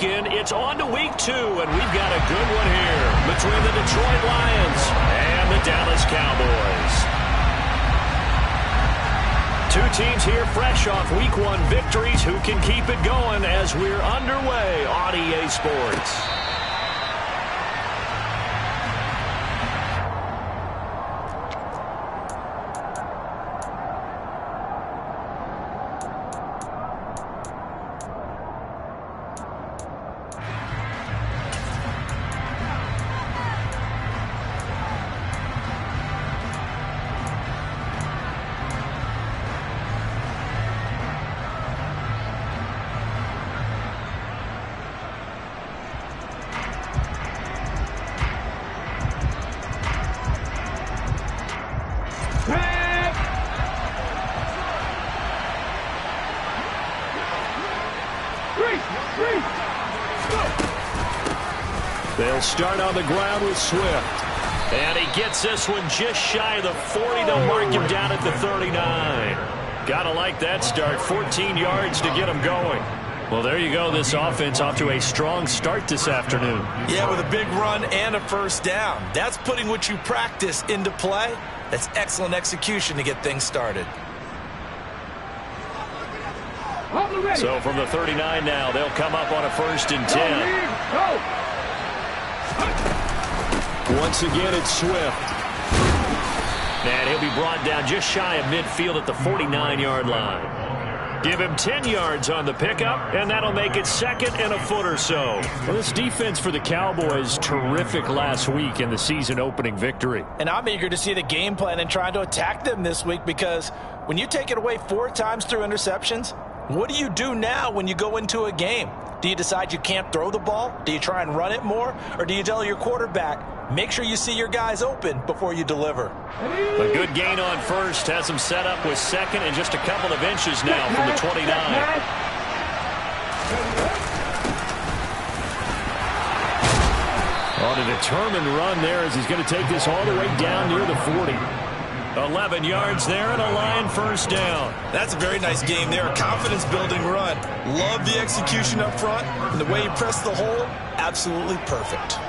weekend. It's on to week 2, and we've got a good one here between the Detroit Lions and the Dallas Cowboys. Two teams here fresh off week 1 victories. Who can keep it going as we're underway on EA Sports? They'll start on the ground with Swift. And he gets this one just shy of the 40. They'll mark him down at the 39. Gotta like that start. 14 yards to get him going. Well, there you go. This offense off to a strong start this afternoon. Yeah, with a big run and a first down. That's putting what you practice into play. That's excellent execution to get things started. So from the 39 now, they'll come up on a 1st and 10. Once again, it's Swift. And he'll be brought down just shy of midfield at the 49-yard line. Give him 10 yards on the pickup, and that'll make it 2nd and a foot or so. Well, this defense for the Cowboys, terrific last week in the season-opening victory. And I'm eager to see the game plan and trying to attack them this week, because when you take it away 4 times through interceptions, what do you do now when you go into a game? Do you decide you can't throw the ball? Do you try and run it more? Or do you tell your quarterback, make sure you see your guys open before you deliver? A good gain on 1st has him set up with 2nd and just a couple of inches now from the 29. On a determined run there as he's going to take this all the way down near the 40. 11 yards there and a Lion first down. That's a very nice game there. A confidence-building run. Love the execution up front. And the way he pressed the hole, absolutely perfect.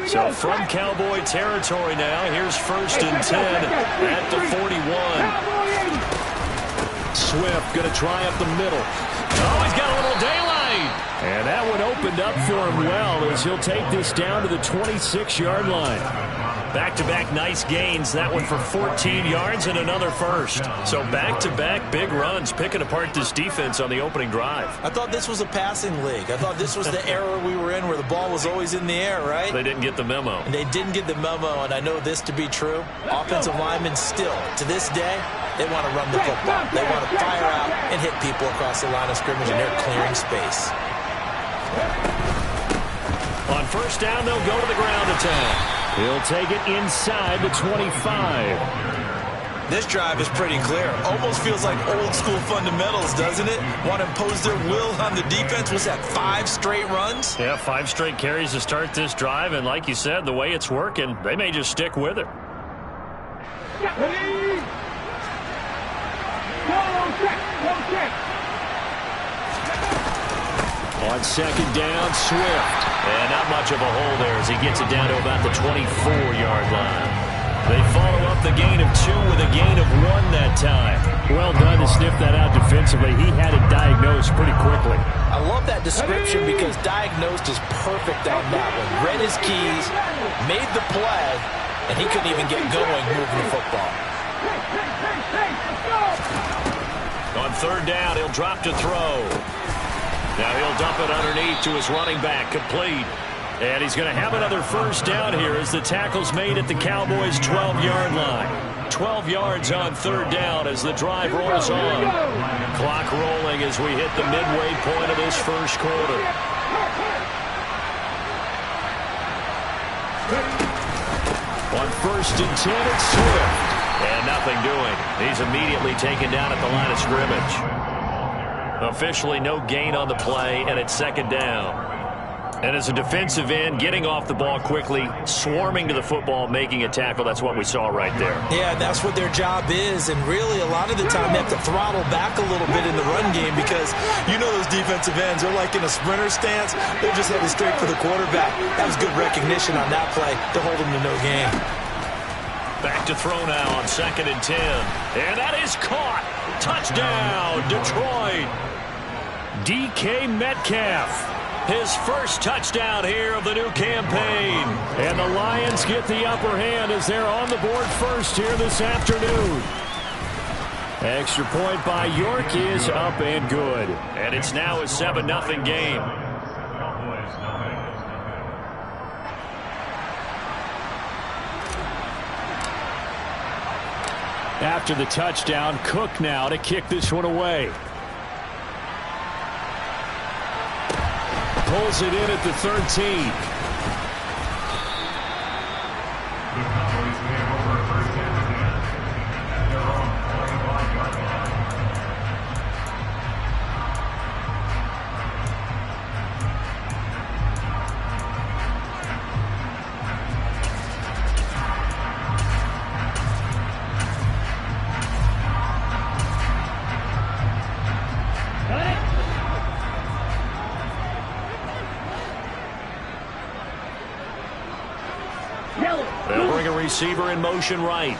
So from Cowboy territory now, here's 1st and 10 at the 41. Swift going to try up the middle. Oh, he's got a little daylight. And that one opened up for him well as he'll take this down to the 26-yard line. Back-to-back nice gains. That one for 14 yards and another 1st. So back-to-back big runs, picking apart this defense on the opening drive. I thought this was a passing league. I thought this was the era we were in where the ball was always in the air, right? They didn't get the memo. And they didn't get the memo, and I know this to be true. Offensive linemen still, to this day, they want to run the football. They want to fire out and hit people across the line of scrimmage, and they're clearing space. On 1st down, they'll go to the ground attack. He'll take it inside the 25. This drive is pretty clear. Almost feels like old school fundamentals, doesn't it? Want to impose their will on the defense. Was that 5 straight runs? Yeah, 5 straight carries to start this drive. And like you said, the way it's working, they may just stick with it. On 2nd down, Swift. And not much of a hole there as he gets it down to about the 24-yard line. They follow up the gain of 2 with a gain of 1 that time. Well done to sniff that out defensively. He had it diagnosed pretty quickly. I love that description because diagnosed is perfect on that one. Read his keys, made the play, and he couldn't even get going moving the football. On 3rd down, he'll drop to throw. Now he'll dump it underneath to his running back, complete. And he's going to have another 1st down here as the tackle's made at the Cowboys' 12-yard line. 12 yards on 3rd down as the drive rolls on. Clock rolling as we hit the midway point of this 1st quarter. On 1st and 10, it's Swift. And nothing doing. He's immediately taken down at the line of scrimmage. Officially no gain on the play, and it's 2nd down. And as a defensive end, getting off the ball quickly, swarming to the football, making a tackle, that's what we saw right there. Yeah, that's what their job is. And really, a lot of the time, they have to throttle back a little bit in the run game because you know those defensive ends, they're like in a sprinter stance. They're just headed straight for the quarterback. That was good recognition on that play to hold them to no gain. Back to throw now on 2nd and 10. And that is caught. Touchdown, Detroit. DK Metcalf. His first touchdown here of the new campaign. And the Lions get the upper hand as they're on the board first here this afternoon. Extra point by York is up and good. And it's now a 7-0 game. After the touchdown, Cook now to kick this one away. Pulls it in at the 13. They'll bring a receiver in motion right.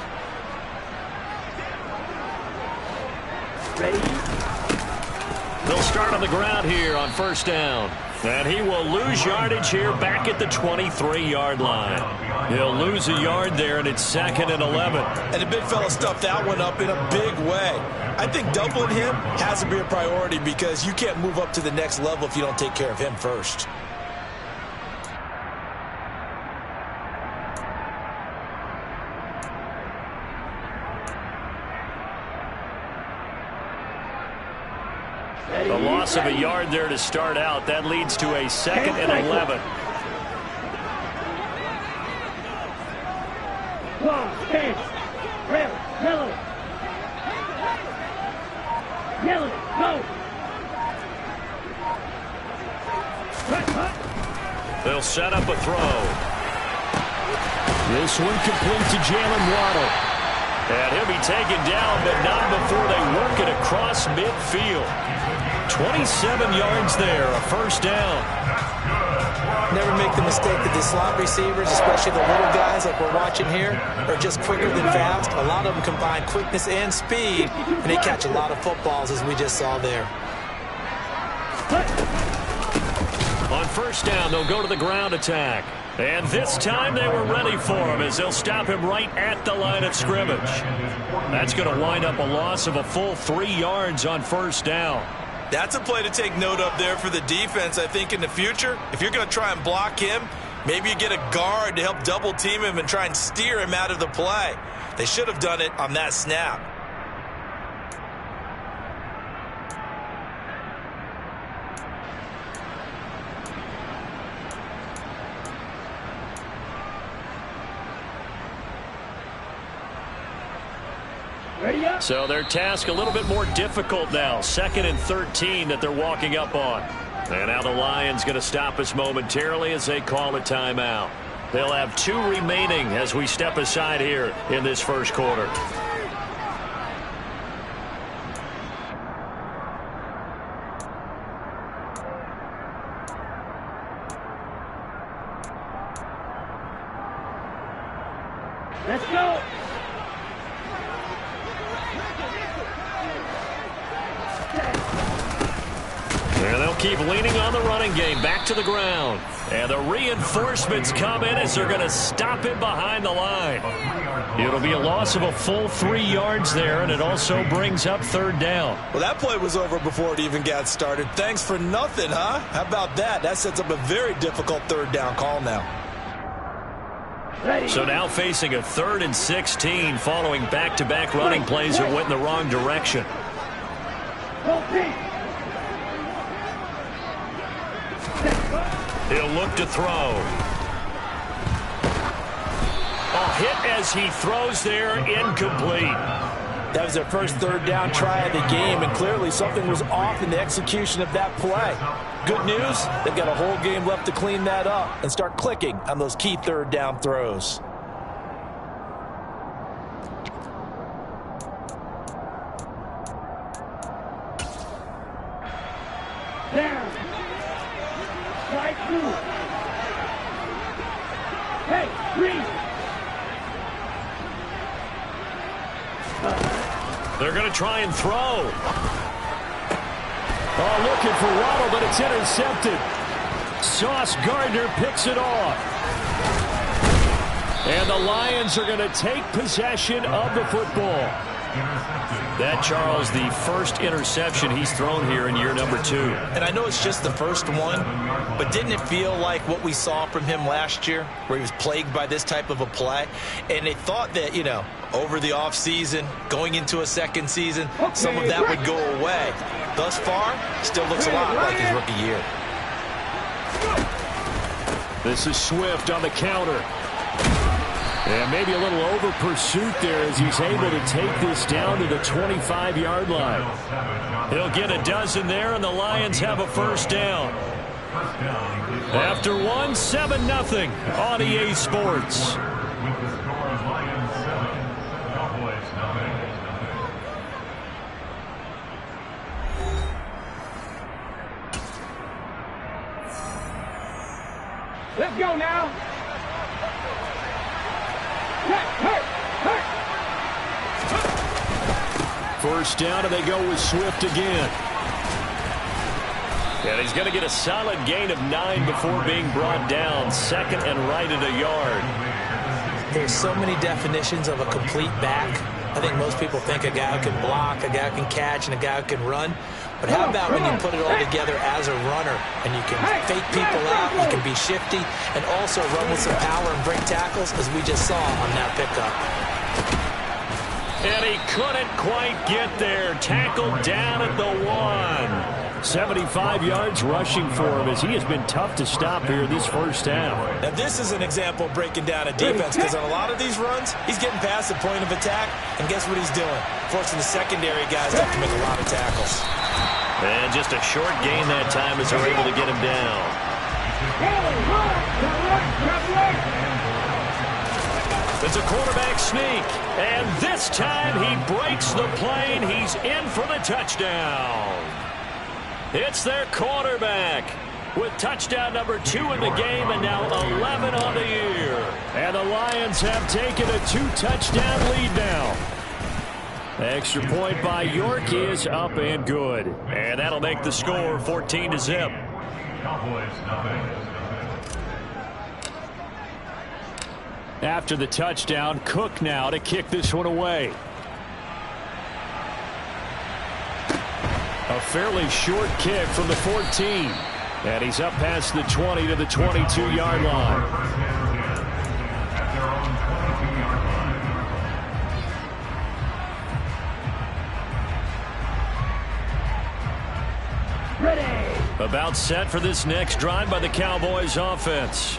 They'll start on the ground here on 1st down. And he will lose yardage here back at the 23-yard line. He'll lose a yard there, and it's 2nd and 11. And the big fella stuffed that one up in a big way. I think doubling him has to be a priority because you can't move up to the next level if you don't take care of him first. A loss of a yard there to start out. That leads to a 2nd and 11. They'll set up a throw. This one complete to Jalen Waddle. And he'll be taken down, but not before they work it across midfield. 27 yards there, a 1st down. Never make the mistake that the slot receivers, especially the little guys like we're watching here, are just quicker than fast. A lot of them combine quickness and speed, and they catch a lot of footballs, as we just saw there. On 1st down, they'll go to the ground attack. And this time they were ready for him as they'll stop him right at the line of scrimmage. That's going to wind up a loss of a full 3 yards on 1st down. That's a play to take note of there for the defense, I think, in the future. If you're going to try and block him, maybe you get a guard to help double team him and try and steer him out of the play. They should have done it on that snap. So their task a little bit more difficult now. 2nd and 13 that they're walking up on. And now the Lions going to stop us momentarily as they call a timeout. They'll have 2 remaining as we step aside here in this 1st quarter. Let's go. And they'll keep leaning on the running game. Back to the ground. And the reinforcements come in as they're going to stop him behind the line. It'll be a loss of a full 3 yards there, and it also brings up 3rd down. Well, that play was over before it even got started. Thanks for nothing, huh? How about that? That sets up a very difficult 3rd down call now. So now facing a 3rd and 16 following back-to-back running plays that went in the wrong direction. He'll look to throw. A hit as he throws there, incomplete. That was their first third down try of the game, and clearly something was off in the execution of that play. Good news, they've got a whole game left to clean that up and start clicking on those key third down throws. Down. Strike two. Hey, three. They're going to try and throw. Oh, looking for Waddle, but it's intercepted. Sauce Gardner picks it off. And the Lions are going to take possession of the football. That, Charles, the first interception he's thrown here in year number 2. And I know it's just the first one, but didn't it feel like what we saw from him last year, where he was plagued by this type of a play? And they thought that, you know, over the offseason, going into a second season, some of that would go away. Thus far, still looks a lot like his rookie year. This is Swift on the counter. And maybe a little over pursuit there as he's able to take this down to the 25-yard line. He'll get a dozen there, and the Lions have a first down. After one, 7-0 on EA Sports. Let's go now. First down, and they go with Swift again. And he's going to get a solid gain of 9 before being brought down. Second and right at a yard. There's so many definitions of a complete back. I think most people think a guy who can block, a guy who can catch, and a guy who can run. But how about when you put it all together as a runner, and you can fake people out, you can be shifty, and also run with some power and break tackles, as we just saw on that pickup. And he couldn't quite get there. Tackled down at the 1. 75 yards rushing for him as he has been tough to stop here this first half. Now this is an example of breaking down a defense, because on a lot of these runs, he's getting past the point of attack, and guess what he's doing? Forcing the secondary guys to have to make a lot of tackles. And just a short gain that time as they're able to get him down. It's a quarterback sneak, and this time he breaks the plane. He's in for the touchdown. It's their quarterback with touchdown number 2 in the game, and now 11 on the year. And the Lions have taken a 2-touchdown lead now. Extra point by York is up and good. And that'll make the score 14-0. Cowboys nothing. After the touchdown, Cook now to kick this one away. A fairly short kick from the 14. And he's up past the 20 to the 22-yard line. At their own 22-yard line. Ready. About set for this next drive by the Cowboys offense.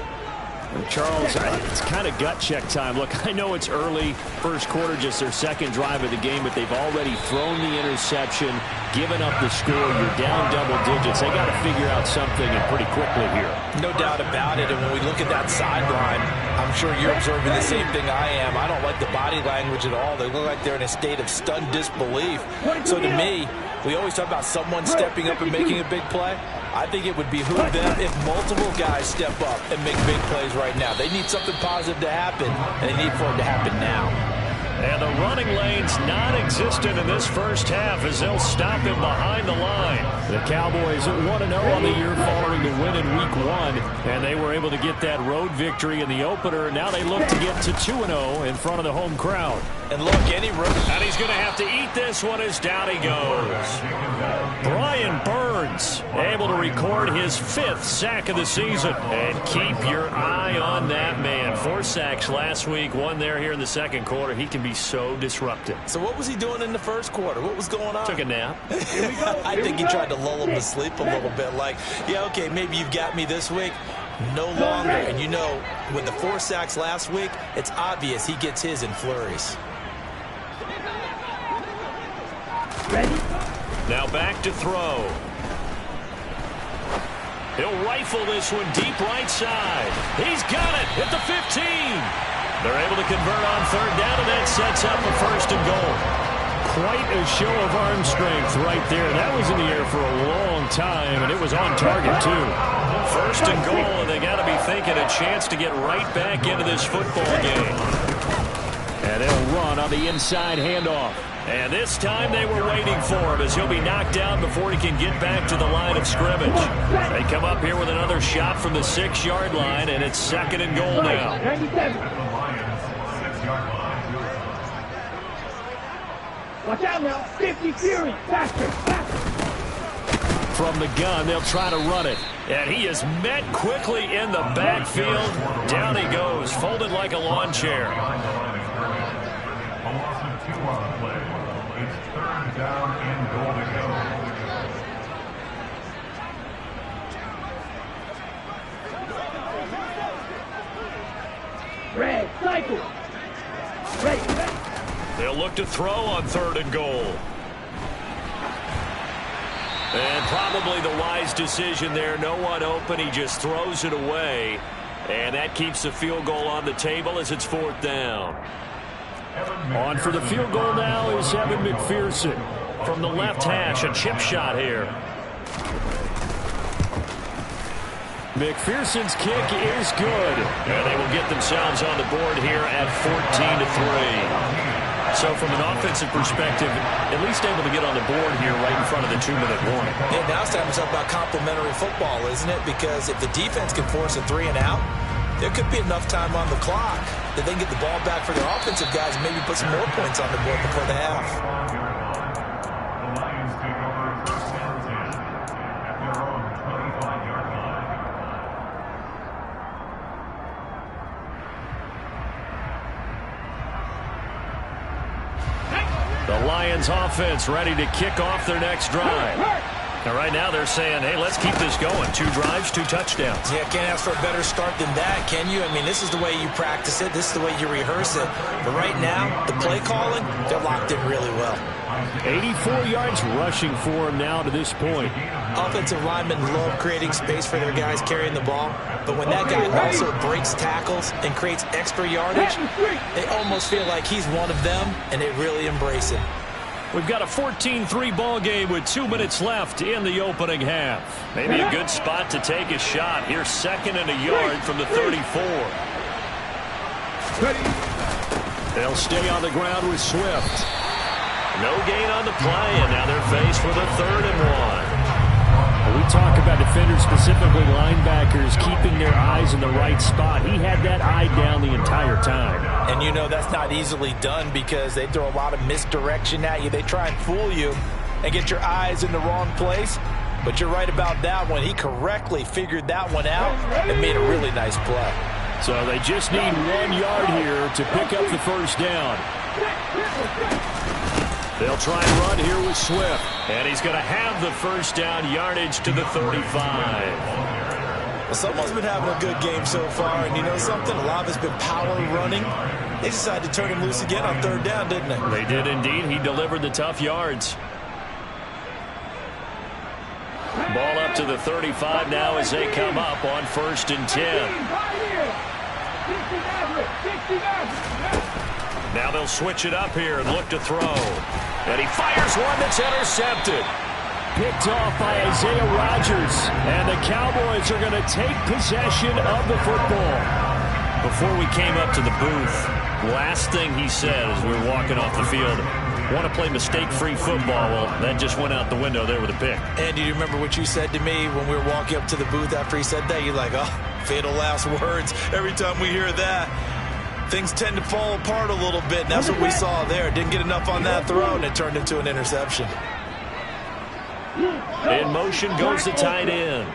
Charles, it's kind of gut check time. Look, I know it's early, first quarter, just their second drive of the game, but they've already thrown the interception, given up the score. You're down double digits. They got to figure out something, and pretty quickly here. No doubt about it, and when we look at that sideline, I'm sure you're observing the same thing I am. I don't like the body language at all. They look like they're in a state of stunned disbelief. So to me, we always talk about someone stepping up and making a big play. I think it would behoove them if multiple guys step up and make big plays right now. They need something positive to happen, and they need for it to happen now. And the running lane's non-existent in this first half as they'll stop him behind the line. The Cowboys 1-0 on the year following the win in Week 1, and they were able to get that road victory in the opener. Now they look to get to 2-0 in front of the home crowd. And look, any rookie. And he's going to have to eat this one as down he goes. Brian Burns able to record his 5th sack of the season. And keep your eye on that man. 4 sacks last week, 1 there here in the second quarter. He can be so disruptive. So what was he doing in the first quarter? What was going on? Took a nap. I think he tried to lull him to sleep a little bit. Like, yeah, okay, maybe you've got me this week. No longer. And you know, with the 4 sacks last week, it's obvious he gets his in flurries. Ready? Now back to throw. He'll rifle this one deep right side. He's got it at the 15. They're able to convert on third down, and that sets up a 1st and goal. Quite a show of arm strength right there. That was in the air for a long time, and it was on target, too. 1st and goal, and they got to be thinking a chance to get right back into this football game. And they'll run on the inside handoff. And this time they were waiting for him as he'll be knocked down before he can get back to the line of scrimmage. They come up here with another shot from the 6-yard line, and it's 2nd and goal now. 97. Watch out now. 50 Fury. Faster. Faster. From the gun, they'll try to run it. And he is met quickly in the backfield. Down he goes, folded like a lawn chair. A loss of 2 on the play. It's 3rd down and goal to go. Red. Cycle. Ready. They'll look to throw on 3rd and goal. And probably the wise decision there. No one open. He just throws it away. And that keeps the field goal on the table as it's 4th down. On for the field goal now is Evan McPherson. From the left hash, a chip shot here. McPherson's kick is good. And they will get themselves on the board here at 14-3. So from an offensive perspective, at least able to get on the board here right in front of the 2-minute warning. And now it's time to talk about complementary football, isn't it? Because if the defense can force a 3 and out, there could be enough time on the clock that they can get the ball back for their offensive guys and maybe put some more points on the board before the half. The Lions take over 1st and 10 at their own 25-yard line. The Lions offense ready to kick off their next drive. And right now they're saying, hey, let's keep this going. 2 drives, 2 touchdowns. Yeah, can't ask for a better start than that, can you? I mean, this is the way you practice it. This is the way you rehearse it. But right now, the play calling, they're locked in really well. 84 yards rushing for him now to this point. Offensive linemen love creating space for their guys carrying the ball. But when that guy also breaks tackles and creates extra yardage, they almost feel like he's one of them, and they really embrace it. We've got a 14-3 ball game with 2 minutes left in the opening half. Maybe a good spot to take a shot. Here's 2nd and a yard from the 34. They'll stay on the ground with Swift. No gain on the play, and now they're faced with a 3rd and 1. We talk about defenders, specifically linebackers, keeping their eyes in the right spot. He had that eye down the entire time. And you know that's not easily done because they throw a lot of misdirection at you. They try and fool you and get your eyes in the wrong place. But you're right about that one. He correctly figured that one out and made a really nice play. So they just need 1 yard here to pick up the 1st down. They'll try and run here with Swift. And he's going to have the 1st down, yardage to the 35. Well, someone's been having a good game so far. And you know something? A lot of it's been power running. They decided to turn him loose again on 3rd down, didn't they? They did indeed. He delivered the tough yards. Ball up to the 35 now as they come up on 1st and 10. Now they'll switch it up here and look to throw. And he fires one that's intercepted. Picked off by Isaiah Rodgers. And the Cowboys are going to take possession of the football. Before we came up to the booth, last thing he said as we were walking off the field, want to play mistake-free football. Well, that just went out the window there with a pick. And do you remember what you said to me when we were walking up to the booth after he said that? You're like, oh, fatal last words. Every time we hear that, things tend to fall apart a little bit. And that's what we saw there. Didn't get enough on that throw, and it turned into an interception. In motion goes the tight end.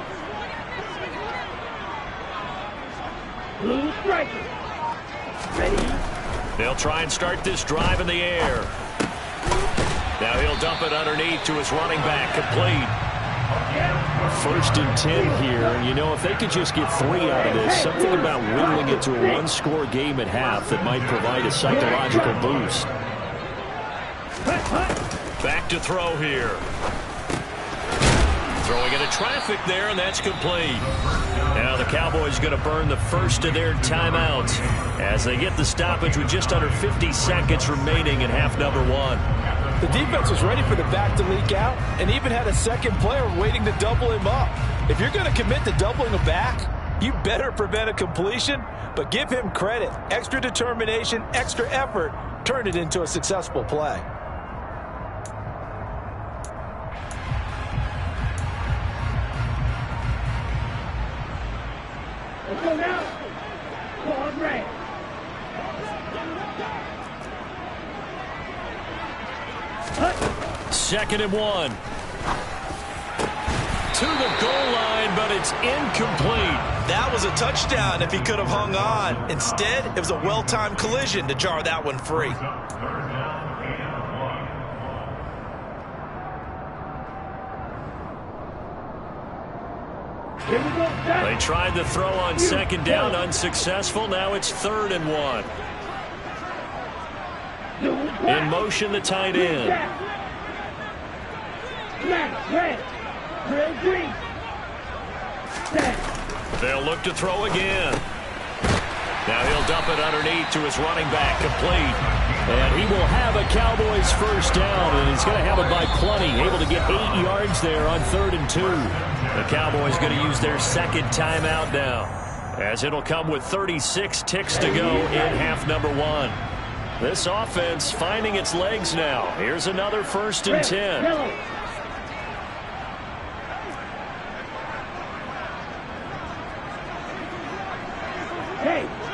Blue striker. Ready? They'll try and start this drive in the air. Now he'll dump it underneath to his running back, complete. 1st and 10 here, and you know, if they could just get 3 out of this, something about whittling it to a 1-score game at half that might provide a psychological boost. Back to throw here. Throwing into traffic there, and that's complete. Now the Cowboys going to burn the first of their timeouts as they get the stoppage with just under 50 seconds remaining in half number one. The defense was ready for the back to leak out and even had a second player waiting to double him up. If you're going to commit to doubling a back, you better prevent a completion, but give him credit. Extra determination, extra effort, turn it into a successful play. Let's go now. Ball red. Second and 1. To the goal line, but it's incomplete. That was a touchdown if he could have hung on. Instead, it was a well-timed collision to jar that one free. Here we go. They tried the throw on second down, unsuccessful. Now it's 3rd and 1. In motion, the tight end. Red. Red green. They'll look to throw again. Now he'll dump it underneath to his running back, complete. And he will have a Cowboys first down, and he's going to have it by plenty. Able to get 8 yards there on 3rd and 2. The Cowboys going to use their second timeout now, as it'll come with 36 ticks to go in half number one. This offense finding its legs now. Here's another 1st and 10.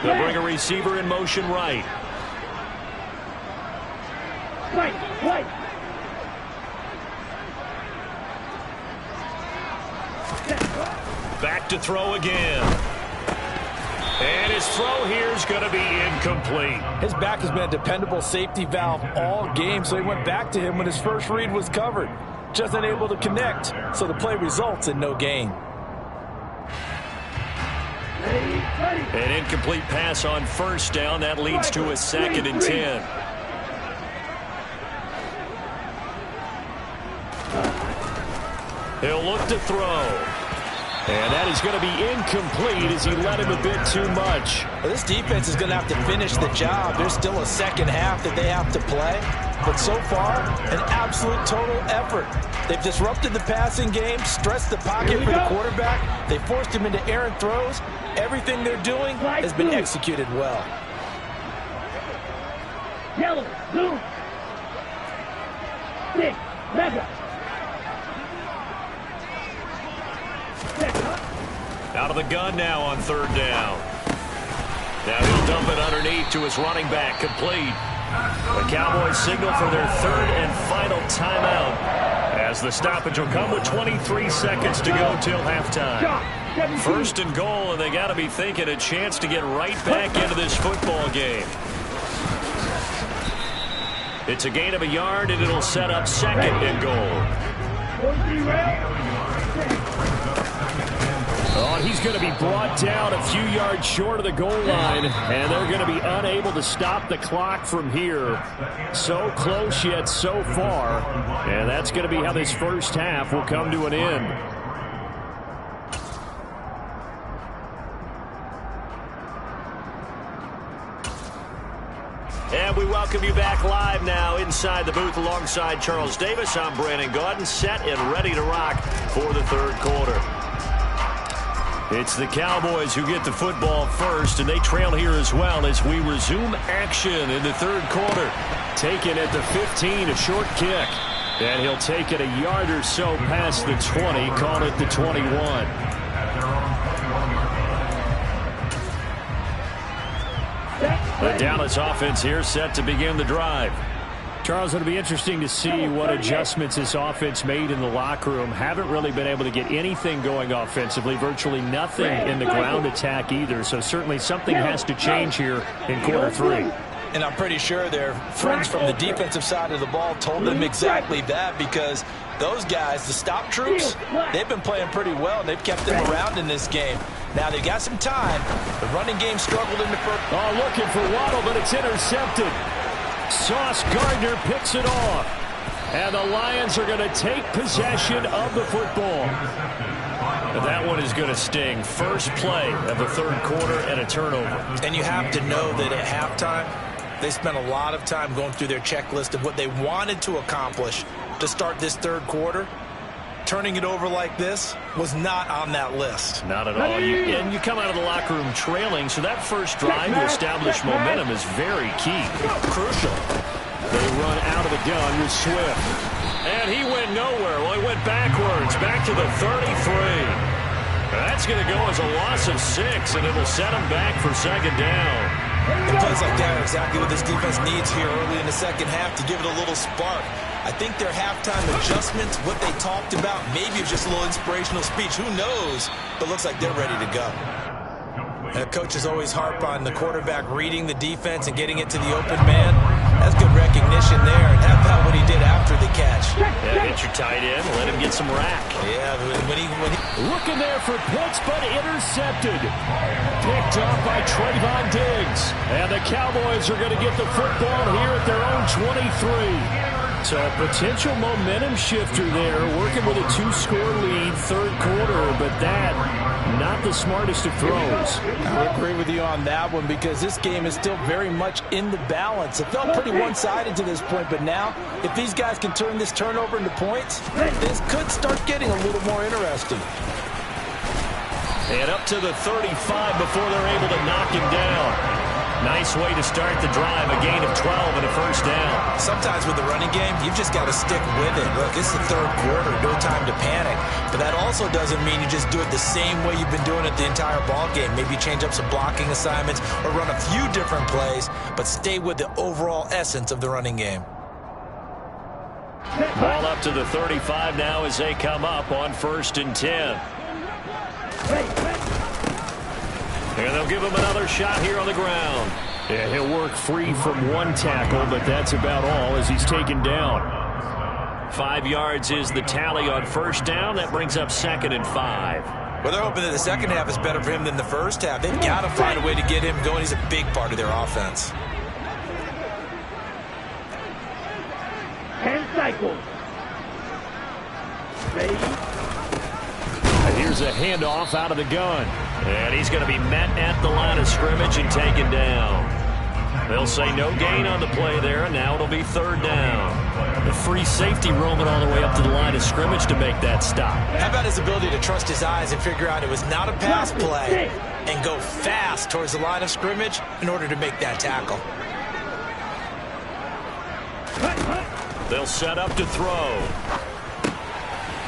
They'll bring a receiver in motion right. Right. Back to throw again. And his throw here is going to be incomplete. His back has been a dependable safety valve all game, so he went back to him when his first read was covered. Just unable to connect, so the play results in no gain. An incomplete pass on 1st down. That leads to a 2nd and 10. He'll look to throw. And that is going to be incomplete as he let him a bit too much. Well, this defense is going to have to finish the job. There's still a second half that they have to play. But so far, an absolute total effort. They've disrupted the passing game, stressed the pocket for the quarterback. They forced him into errant throws. Everything they're doing has been executed well. Yellow, blue, 6, mega. Out of the gun now on 3rd down. Now he'll dump it underneath to his running back, complete. The Cowboys signal for their 3rd and final timeout, as the stoppage will come with 23 seconds to go till halftime. 1st and goal, and they got to be thinking a chance to get right back into this football game. It's a gain of a yard, and it'll set up 2nd and goal. Oh, he's going to be brought down a few yards short of the goal line, and they're going to be unable to stop the clock from here. So close yet so far, and that's going to be how this first half will come to an end. And we welcome you back live now inside the booth alongside Charles Davis. I'm Brandon Gaudin, set and ready to rock for the 3rd quarter. It's the Cowboys who get the football first, and they trail here as well as we resume action in the 3rd quarter. Taken at the 15, a short kick. And he'll take it a yard or so past the 20, call it the 21. The Dallas offense here set to begin the drive. Charles, it'll be interesting to see what adjustments this offense made in the locker room. Haven't really been able to get anything going offensively, virtually nothing in the ground attack either. So certainly something has to change here in quarter 3. And I'm pretty sure their friends from the defensive side of the ball told them exactly that, because those guys, the stop troops, they've been playing pretty well, and they've kept them around in this game. Now they've got some time. The running game struggled in the first. Oh, looking for Waddle, but it's intercepted. Sauce Gardner picks it off. And the Lions are going to take possession of the football. And that one is going to sting. First play of the third quarter and a turnover. And you have to know that at halftime, they spent a lot of time going through their checklist of what they wanted to accomplish to start this third quarter. Turning it over like this was not on that list. Not at all. And you come out of the locker room trailing, so that first drive to establish momentum is very key. Crucial. They run out of the gun with Swift. And he went nowhere. Well, he went backwards, back to the 33. That's going to go as a loss of 6, and it'll set him back for second down. And plays like that are exactly what this defense needs here early in the second half to give it a little spark. I think their halftime adjustments, what they talked about, maybe it's just a little inspirational speech. Who knows? But looks like they're ready to go. And the coaches always harp on the quarterback reading the defense and getting it to the open man. That's good recognition there. And how about what he did after the catch? Yeah, get your tight end, let him get some rack. Yeah, when he looking there for Pitts, but intercepted. Picked up by Trayvon Diggs. And the Cowboys are going to get the football here at their own 23. So a potential momentum shifter there, working with a 2-score lead, third quarter, but that, not the smartest of throws. I agree with you on that one because this game is still very much in the balance. It felt pretty one-sided to this point, but now, if these guys can turn this turnover into points, this could start getting a little more interesting. And up to the 35 before they're able to knock him down. Nice way to start the drive, a gain of 12 and a first down. Sometimes with the running game, you've just got to stick with it. Look, it's the third quarter, no time to panic. But that also doesn't mean you just do it the same way you've been doing it the entire ball game. Maybe change up some blocking assignments or run a few different plays, but stay with the overall essence of the running game. Ball up to the 35 now as they come up on 1st and 10. And they'll give him another shot here on the ground. Yeah, he'll work free from one tackle, but that's about all as he's taken down. 5 yards is the tally on first down. That brings up 2nd and 5. Well, they're hoping that the second half is better for him than the first half. They've got to find a way to get him going. He's a big part of their offense. 10 cycles. Ready? Here's a handoff out of the gun. And he's going to be met at the line of scrimmage and taken down. They'll say no gain on the play there, and now it'll be 3rd down. The free safety roaming all the way up to the line of scrimmage to make that stop. How about his ability to trust his eyes and figure out it was not a pass play and go fast towards the line of scrimmage in order to make that tackle. They'll set up to throw.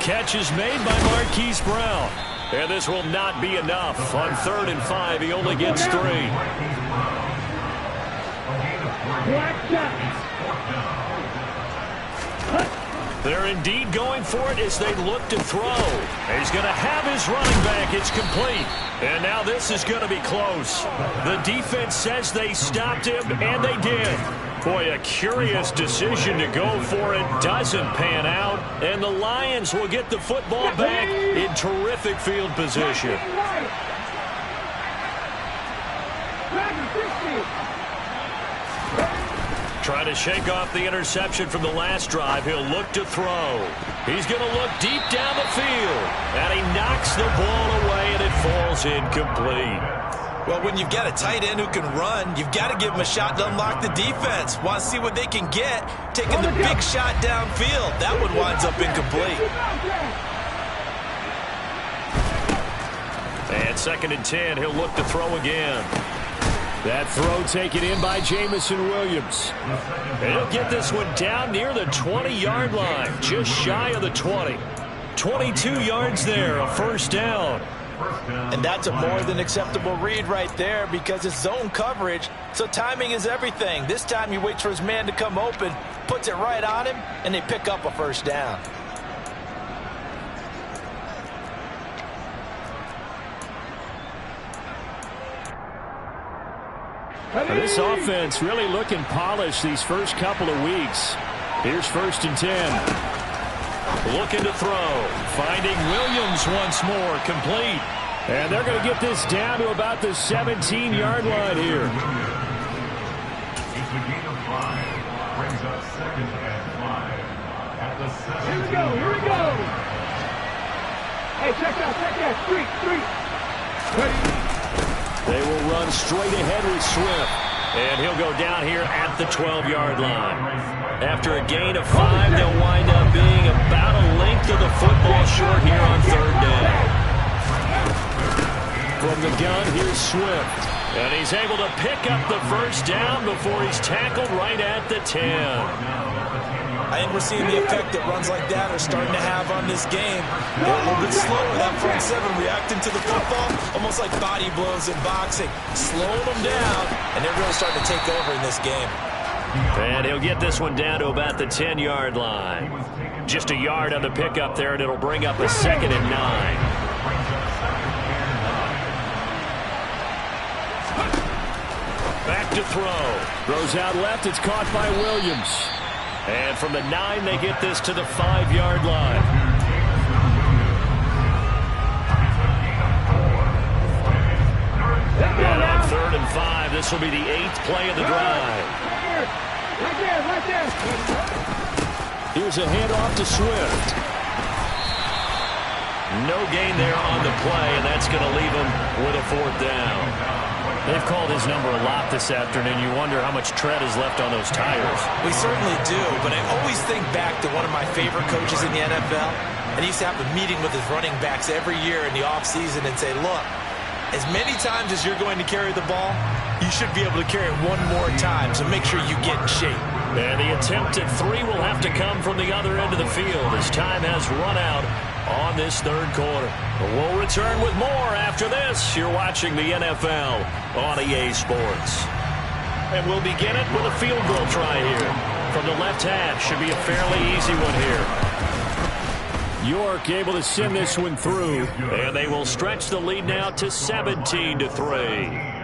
Catch is made by Marquise Brown. And this will not be enough. On 3rd and 5, he only gets 3. They're indeed going for it as they look to throw. He's going to have his running back. It's complete. And now this is going to be close. The defense says they stopped him, and they did. Boy, a curious decision to go for it. Doesn't pan out. And the Lions will get the football back in terrific field position. Trying to shake off the interception from the last drive. He'll look to throw. He's going to look deep down the field. And he knocks the ball away, and it falls incomplete. Well, when you've got a tight end who can run, you've got to give him a shot to unlock the defense. Want to see what they can get, taking the big shot downfield. That one winds up incomplete. And 2nd and 10, he'll look to throw again. That throw taken in by Jamison Williams. And he'll get this one down near the 20-yard line, just shy of the 20. 22 yards there, a first down. And that's a more than acceptable read right there because it's zone coverage, so timing is everything. This time he waits for his man to come open, puts it right on him, and they pick up a first down. This offense really looking polished these first couple of weeks. Here's 1st and 10. Looking to throw. Finding Williams once more. Complete. And they're going to get this down to about the 17-yard line here. It's a gain of 5. Brings up 2nd and 5. at the 7. Here we go, here we go. Hey, check that. Street. Ready? They will run straight ahead with Swift. And he'll go down here at the 12-yard line. After a gain of 5, they'll wind up being about a length of the football short here on third down. From the gun, here's Swift. And he's able to pick up the first down before he's tackled right at the 10. I think we're seeing the effect that runs like that are starting to have on this game. They're a little bit slower, that front seven reacting to the football, almost like body blows in boxing, slowing them down, and they're really starting to take over in this game. And he'll get this one down to about the 10-yard line. Just a yard on the pickup there, and it'll bring up a 2nd and 9. Back to throw. Throws out left. It's caught by Williams. And from the 9, they get this to the 5-yard line. And on 3rd and 5, this will be the 8th play of the drive. Right there. Here's a handoff to Swift. No gain there on the play, and that's going to leave him with a 4th down. They've called his number a lot this afternoon. You wonder how much tread is left on those tires. We certainly do, but I always think back to one of my favorite coaches in the NFL, and he used to have a meeting with his running backs every year in the offseason and say, look, as many times as you're going to carry the ball, you should be able to carry it one more time, so make sure you get in shape. And the attempt at 3 will have to come from the other end of the field as time has run out on this 3rd quarter. We'll return with more after this. You're watching the NFL on EA Sports. And we'll begin it with a field goal try here. From the left hash, should be a fairly easy one here. York able to send this one through. And they will stretch the lead now to 17-3.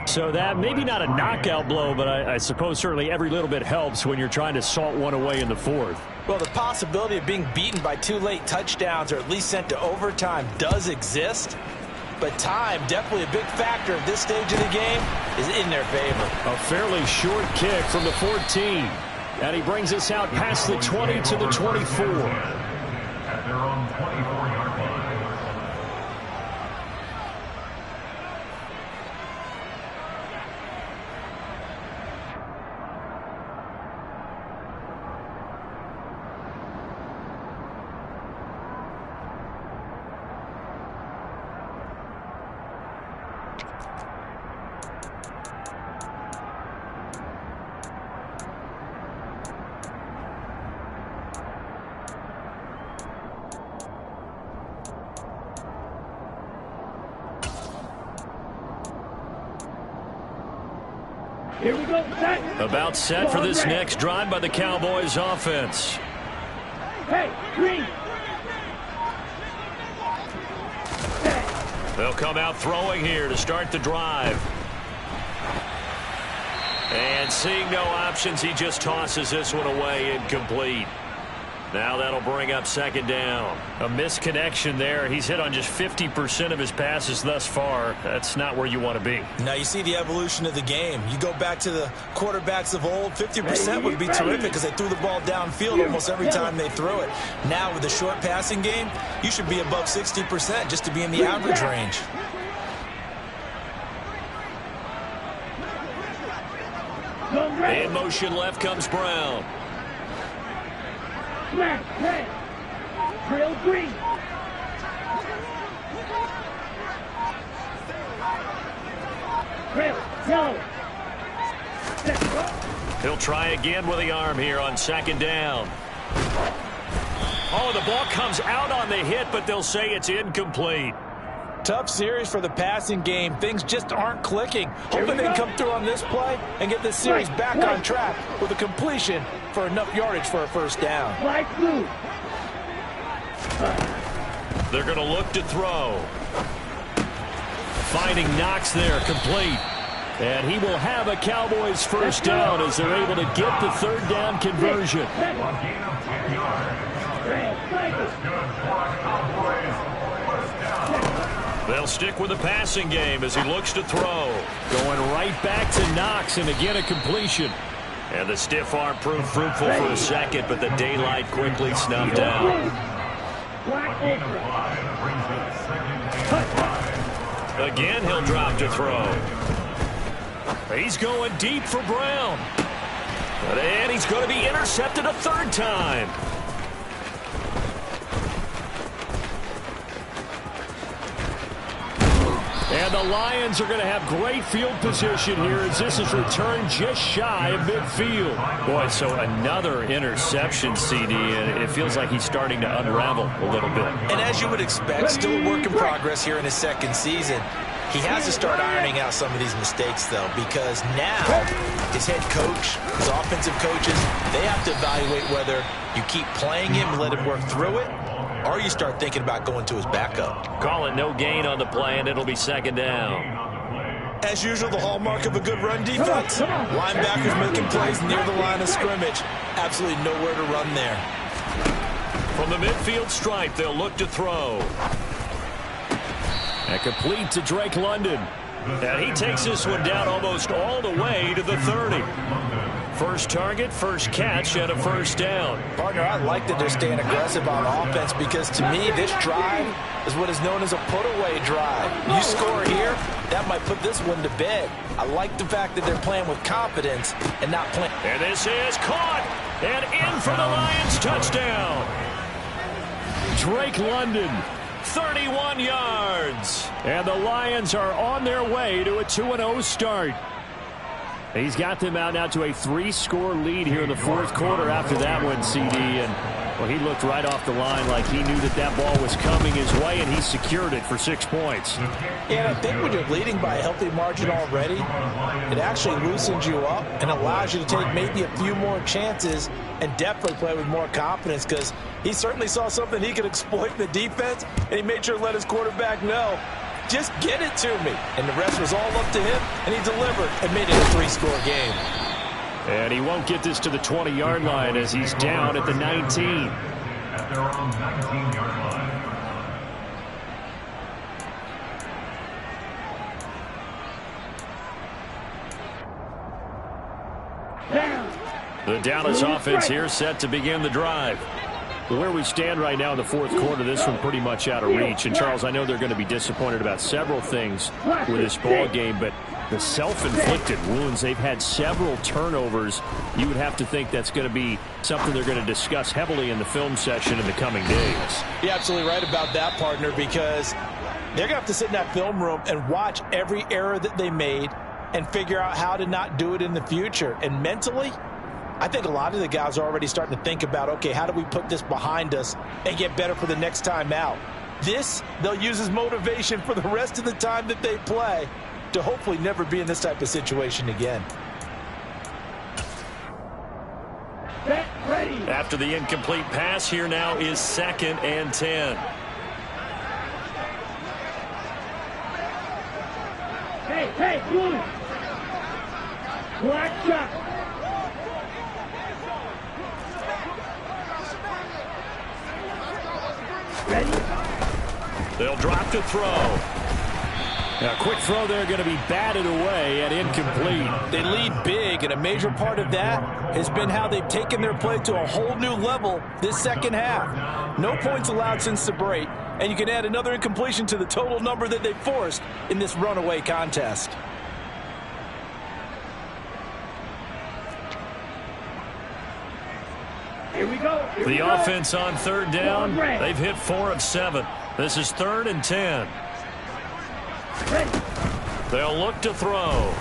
So that maybe not a knockout blow, but I suppose certainly every little bit helps when you're trying to salt one away in the 4th. Well, the possibility of being beaten by 2 late touchdowns or at least sent to overtime does exist. But time, definitely a big factor at this stage of the game, is in their favor. A fairly short kick from the 14. And he brings us out past the 20 to the 24. At their own 24-yard line. Here we go, set. About set for this next drive by the Cowboys offense. Hey, green. They'll come out throwing here to start the drive. And seeing no options, he just tosses this one away, incomplete. Now that'll bring up 2nd down. A misconnection there. He's hit on just 50% of his passes thus far. That's not where you want to be. Now you see the evolution of the game. You go back to the quarterbacks of old, 50% would be terrific because they threw the ball downfield almost every time they threw it. Now with the short passing game, you should be above 60% just to be in the average range. In motion left comes Brown. Smash, red. Trail green. Trail yellow. He'll try again with the arm here on 2nd down. Oh, the ball comes out on the hit, but they'll say it's incomplete. Tough series for the passing game. Things just aren't clicking. Hoping they can come through on this play and get this series back on track with a completion for enough yardage for a 1st down. Light blue. They're going to look to throw. Finding Knox there, complete. And he will have a Cowboys 1st down as they're able to get the 3rd down conversion. They'll stick with the passing game as he looks to throw. Going right back to Knox, and again a completion. And the stiff arm proved fruitful for a second, but the daylight quickly snuffed out. Again, he'll drop to throw. He's going deep for Brown. And he's going to be intercepted a third time. And the Lions are going to have great field position here as this is returned just shy of midfield. Boy, so another interception, CD, and it feels like he's starting to unravel a little bit. And as you would expect, still a work in progress here in his second season. He has to start ironing out some of these mistakes, though, because now his head coach, his offensive coaches, they have to evaluate whether you keep playing him and let him work through it, or you start thinking about going to his backup. Call it no gain on the play, and it'll be second down. As usual, the hallmark of a good run defense. Linebackers making plays near the line of scrimmage. Absolutely nowhere to run there. From the midfield stripe, they'll look to throw. And complete to Drake London. And he takes this one down almost all the way to the 30. First target, first catch, and a first down. Partner, I like that they're staying aggressive on offense because to me, this drive is what is known as a put-away drive. You score here, that might put this one to bed. I like the fact that they're playing with confidence and not playing. And this is caught and in for the Lions touchdown. Drake London. 31 yards. And the Lions are on their way to a 2-0 start. He's got them out now to a 3-score lead here in the fourth quarter after that one, CD. And, well, he looked right off the line like he knew that that ball was coming his way, and he secured it for 6 points. And I think when you're leading by a healthy margin already, it actually loosens you up and allows you to take maybe a few more chances and definitely play with more confidence because he certainly saw something he could exploit in the defense, and he made sure to let his quarterback know, just get it to me. And the rest was all up to him, and he delivered and made it a 3-score game. And he won't get this to the 20-yard line as he's down at the 19. At their own 19-yard line. The Dallas offense here set to begin the drive. Where we stand right now in the fourth quarter, this one pretty much out of reach. And, Charles, I know they're going to be disappointed about several things with this ball game, but the self-inflicted wounds, they've had several turnovers. You would have to think that's going to be something they're going to discuss heavily in the film session in the coming days. You're absolutely right about that, partner, because they're going to have to sit in that film room and watch every error that they made and figure out how to not do it in the future. And mentally, I think a lot of the guys are already starting to think about, okay, how do we put this behind us and get better for the next time out? This, they'll use as motivation for the rest of the time that they play to hopefully never be in this type of situation again. After the incomplete pass, here now is 2nd and 10. Hey, Louis. Black shot. They'll drop to throw. Now, quick throw there going to be batted away and incomplete. They lead big, and a major part of that has been how they've taken their play to a whole new level this second half. No points allowed since the break, and you can add another incompletion to the total number that they forced in this runaway contest. Here we go. The offense on third down, they've hit 4 of 7. This is 3rd and 10. They'll look to throw.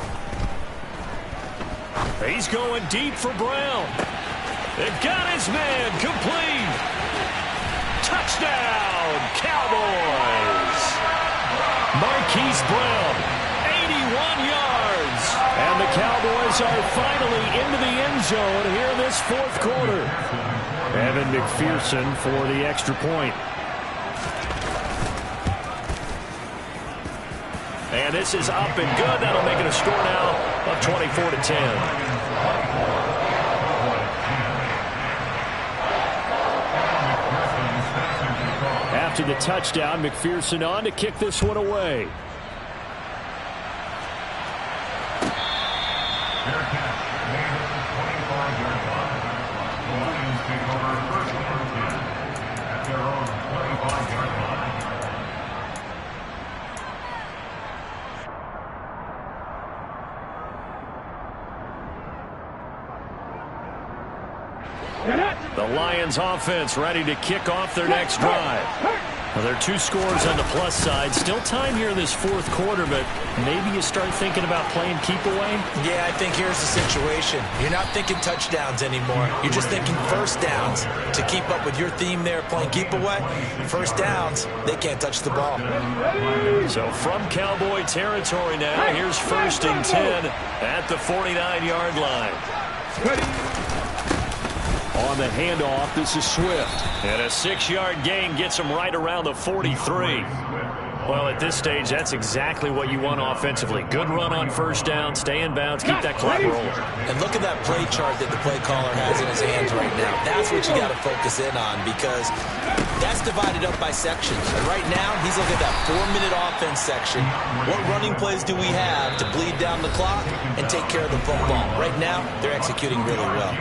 He's going deep for Brown. They've got his man complete. Touchdown, Cowboys. Marquise Brown, 81 yards. And the Cowboys are finally into the end zone here in this fourth quarter. Evan McPherson for the extra point. And this is up and good. That'll make it a score now of 24-10. After the touchdown, McPherson on to kick this one away. Their catch made at the 25. The Lions offense ready to kick off their next drive. Well, there are 2 scores on the plus side. Still time here in this fourth quarter, but maybe you start thinking about playing keep away? Yeah, I think here's the situation. You're not thinking touchdowns anymore. You're just thinking first downs. To keep up with your theme there, playing keep away, first downs, they can't touch the ball. So from Cowboy territory now, here's 1st and 10 at the 49-yard line. On the handoff, this is Swift. And a 6-yard gain gets him right around the 43. Well, at this stage, that's exactly what you want offensively. Good run on first down, stay in bounds, keep that clock rolling. And look at that play chart that the play caller has in his hands right now. That's what you got to focus in on because that's divided up by sections. And right now, he's looking at that 4-minute offense section. What running plays do we have to bleed down the clock and take care of the football? Right now, they're executing really well.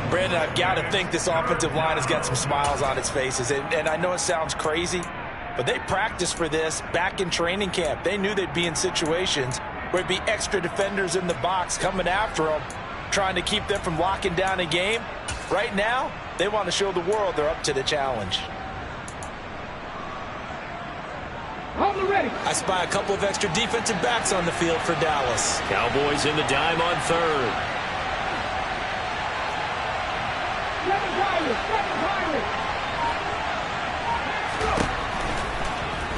Brandon, I've got to think this offensive line has got some smiles on its faces. And I know it sounds crazy, but they practiced for this back in training camp. They knew they'd be in situations where it'd be extra defenders in the box coming after them, trying to keep them from locking down a game. Right now, they want to show the world they're up to the challenge. I spy a couple of extra defensive backs on the field for Dallas. Cowboys in the dime on 3rd.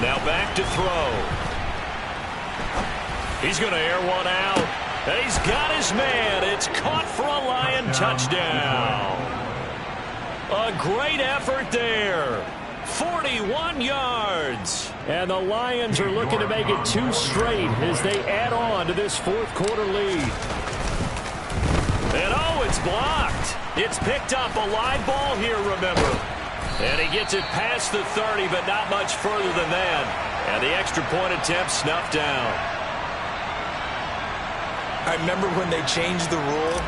Now back to throw. He's going to air one out. And he's got his man. It's caught for a Lion touchdown. A great effort there. 41 yards. And the Lions are looking to make it 2 straight as they add on to this fourth quarter lead. And oh, it's blocked. It's picked up a live ball here, remember. And he gets it past the 30, but not much further than that. And the extra point attempt snuffed down. I remember when they changed the rule,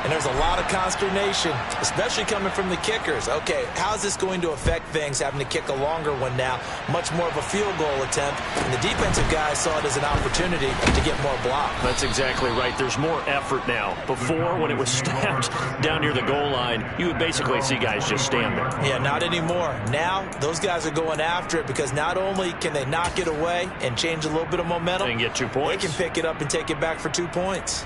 and there's a lot of consternation, especially coming from the kickers. Okay, how's this going to affect things, having to kick a longer one now, much more of a field goal attempt, and the defensive guys saw it as an opportunity to get more block. That's exactly right. There's more effort now. Before, when it was snapped down near the goal line, you would basically see guys just stand there. Yeah, not anymore. Now, those guys are going after it because not only can they knock it away and change a little bit of momentum, and get 2 points. They can pick it up and take it back for 2 points.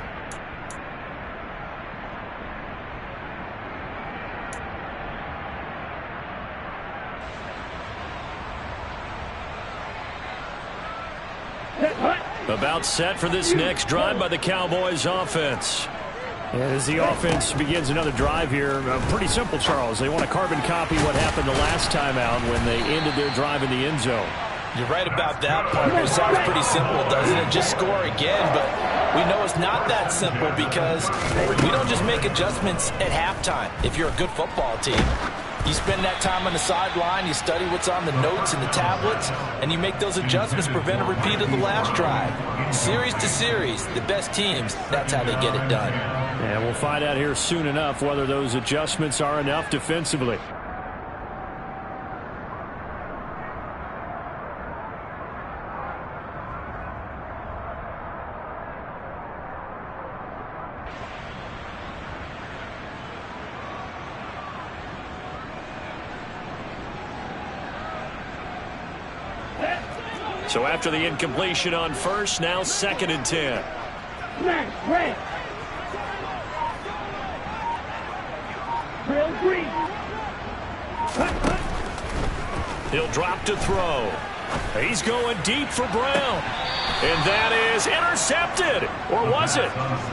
About set for this next drive by the Cowboys offense. As the offense begins another drive here, pretty simple, Charles. They want to carbon copy what happened the last time out when they ended their drive in the end zone. You're right about that, partner. It sounds pretty simple, doesn't it? Just score again, but we know it's not that simple because we don't just make adjustments at halftime. If you're a good football team, you spend that time on the sideline, you study what's on the notes and the tablets, and you make those adjustments, prevent a repeat of the last drive. Series to series, the best teams, that's how they get it done. And we'll find out here soon enough whether those adjustments are enough defensively. So after the incompletion on first, now 2nd and 10. He'll drop to throw. He's going deep for Brown. And that is intercepted. Or was it?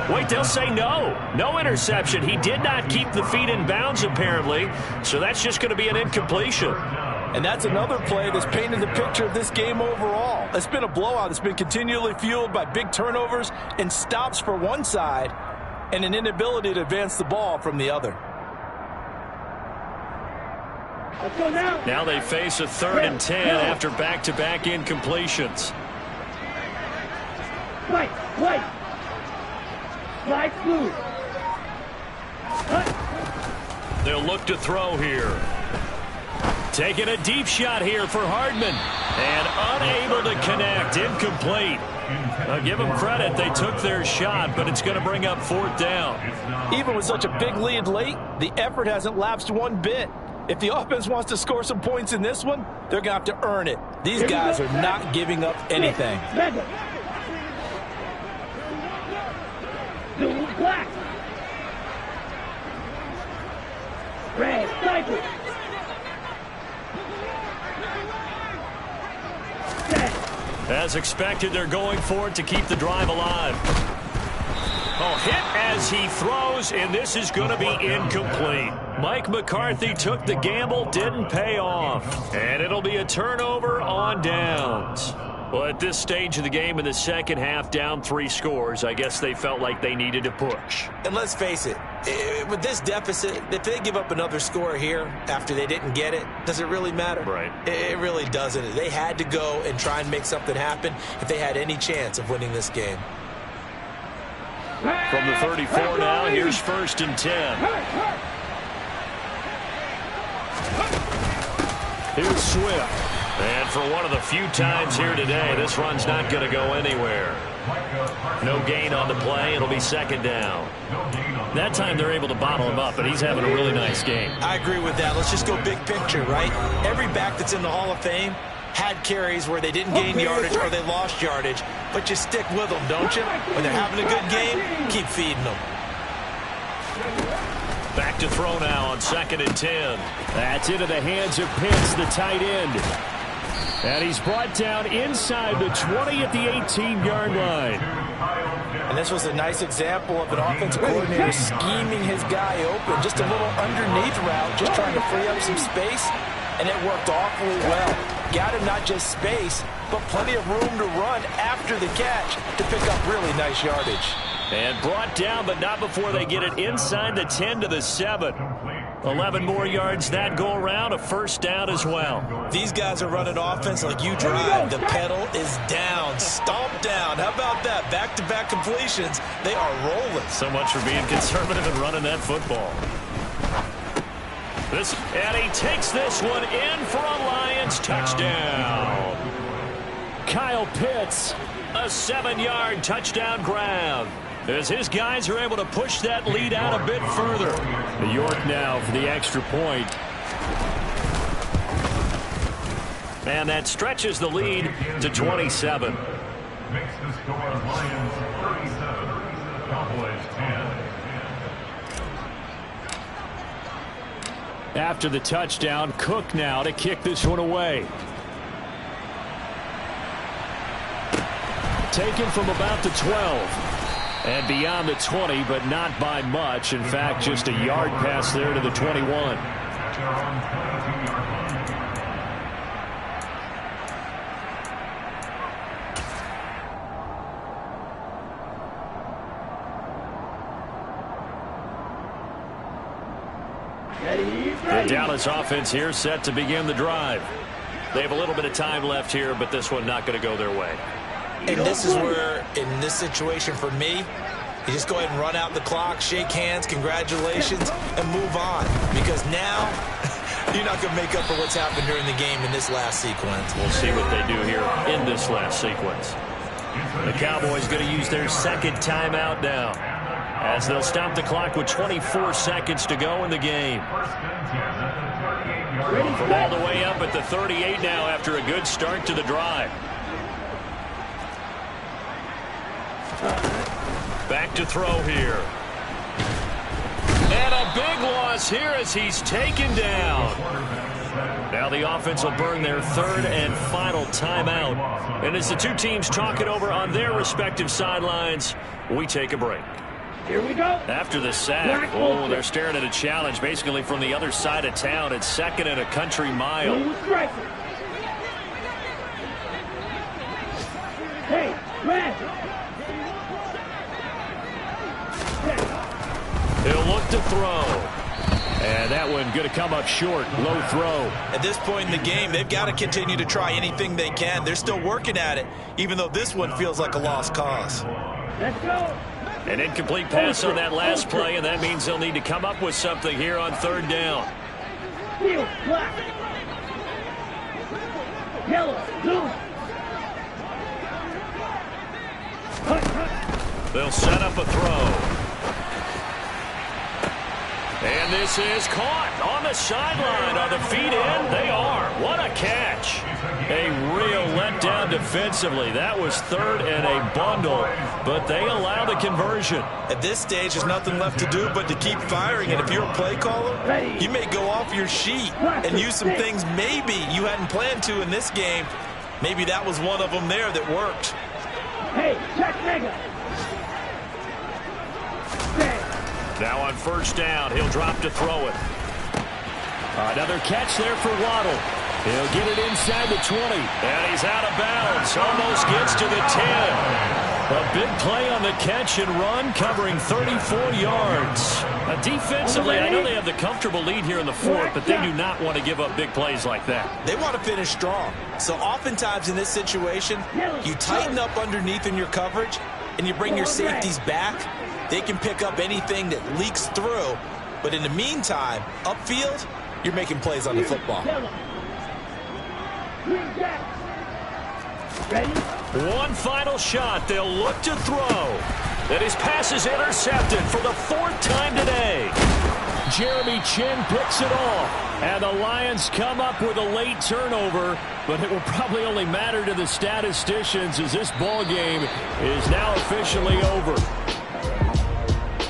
Wait, they'll say no. No interception. He did not keep the feet in bounds, apparently. So that's just going to be an incompletion. And that's another play that's painted the picture of this game overall. It's been a blowout. It's been continually fueled by big turnovers and stops for one side and an inability to advance the ball from the other. Now they face a 3rd and 10 after back-to-back incompletions. Right. Slide through. They'll look to throw here. Taking a deep shot here for Hardman. And unable to connect. Incomplete. Now, give them credit. They took their shot, but it's going to bring up 4th down. Even with such a big lead late, the effort hasn't lapsed one bit. If the offense wants to score some points in this one, they're going to have to earn it. These guys are not giving up anything. Black. Red, cycle. As expected, they're going for it to keep the drive alive. Oh, hit as he throws, and this is going to be incomplete. Mike McCarthy took the gamble, didn't pay off. And it'll be a turnover on downs. Well, at this stage of the game in the second half, down 3 scores, I guess they felt like they needed to push. And let's face it, with this deficit, if they give up another score here after they didn't get it, does it really matter? Right. It really doesn't. They had to go and try and make something happen if they had any chance of winning this game. From the 34 now, here's 1st and 10. Here's Swift. And for one of the few times here today, this run's not going to go anywhere. No gain on the play. It'll be 2nd down. That time they're able to bottle him up, but he's having a really nice game. I agree with that. Let's just go big picture, right? Every back that's in the Hall of Fame had carries where they didn't gain yardage or they lost yardage, but you stick with them, don't you? When they're having a good game, keep feeding them. Back to throw now on 2nd and 10. That's into the hands of Pitts, the tight end. And he's brought down inside the 20 at the 18-yard line. And this was a nice example of an offensive coordinator scheming his guy open. Just a little underneath route, just trying to free up some space, and it worked awfully well. Got him not just space, but plenty of room to run after the catch to pick up really nice yardage. And brought down, but not before they get it inside the 10 to the 7. 11 more yards that go around, a 1st down as well. These guys are running offense like you drive. The pedal is down, stomped down. How about that? Back-to-back completions. They are rolling. So much for being conservative and running that football. And he takes this one in for a Lions touchdown. Kyle Pitts, a 7-yard touchdown grab. As his guys are able to push that lead out a bit further. New York now for the extra point. And that stretches the lead to 27. Makes the score Lions 37, Cowboys 10. After the touchdown, Cook now to kick this one away. Taken from about the 12. And beyond the 20, but not by much. In fact, just a yard pass there to the 21. The Dallas offense here set to begin the drive. They have a little bit of time left here, but this one not going to go their way. And this is where, in this situation for me, you just go ahead and run out the clock, shake hands, congratulations, and move on. Because now, you're not going to make up for what's happened during the game in this last sequence. We'll see what they do here in this last sequence. The Cowboys going to use their 2nd timeout now, as they'll stop the clock with 24 seconds to go in the game. From all the way up at the 38 now after a good start to the drive. Back to throw here. And a big loss here as he's taken down. Now the offense will burn their 3rd and final timeout. And as the two teams talk it over on their respective sidelines, we take a break. Here we go. After the sack, oh, they're staring at a challenge basically from the other side of town. It's 2nd and a country mile. Hey, red. He'll look to throw. And that one going to come up short. Low throw. At this point in the game, they've got to continue to try anything they can. They're still working at it, even though this one feels like a lost cause. Let's go. An incomplete pass on that last play, and that means they'll need to come up with something here on 3rd down. Field, black. Yellow, blue. They'll set up a throw. And this is caught on the sideline. Are the feet in? They are. What a catch. A real letdown defensively. That was third and a bundle, but they allow the conversion. At this stage, there's nothing left to do but to keep firing. And if you're a play caller, you may go off your sheet and use some things maybe you hadn't planned to in this game. Maybe that was one of them there that worked. Hey, check nigga. Now on first down, he'll drop to throw it. Another catch there for Waddle. He'll get it inside the 20. And he's out of bounds. Almost gets to the 10. A big play on the catch and run, covering 34 yards. Defensively, I know they have the comfortable lead here in the fourth, but they do not want to give up big plays like that. They want to finish strong. So oftentimes in this situation, you tighten up underneath in your coverage, and you bring your safeties back. They can pick up anything that leaks through. But in the meantime, upfield, you're making plays on the football. One final shot. They'll look to throw. And his pass is intercepted for the fourth time today. Jeremy Chin picks it off. And the Lions come up with a late turnover, but it will probably only matter to the statisticians as this ball game is now officially over.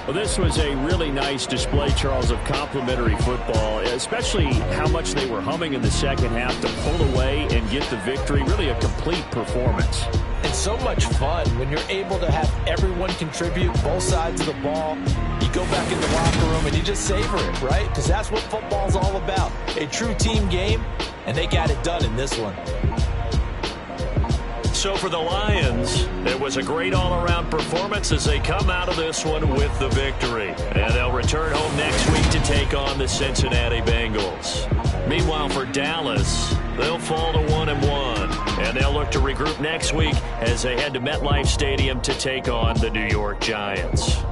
Well, this was a really nice display, Charles, of complimentary football, especially how much they were humming in the second half to pull away and get the victory. Really a complete performance. It's so much fun when you're able to have everyone contribute both sides of the ball. You go back in the locker room and you just savor it, right? Because that's what football's all about. A true team game, and they got it done in this one. So for the Lions, it was a great all-around performance as they come out of this one with the victory. And they'll return home next week to take on the Cincinnati Bengals. Meanwhile, for Dallas, they'll fall to 1-1. And they'll look to regroup next week as they head to MetLife Stadium to take on the New York Giants.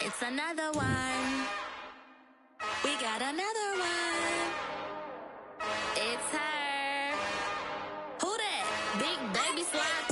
It's another one. We got another one. It's her. Who that? Big baby slide.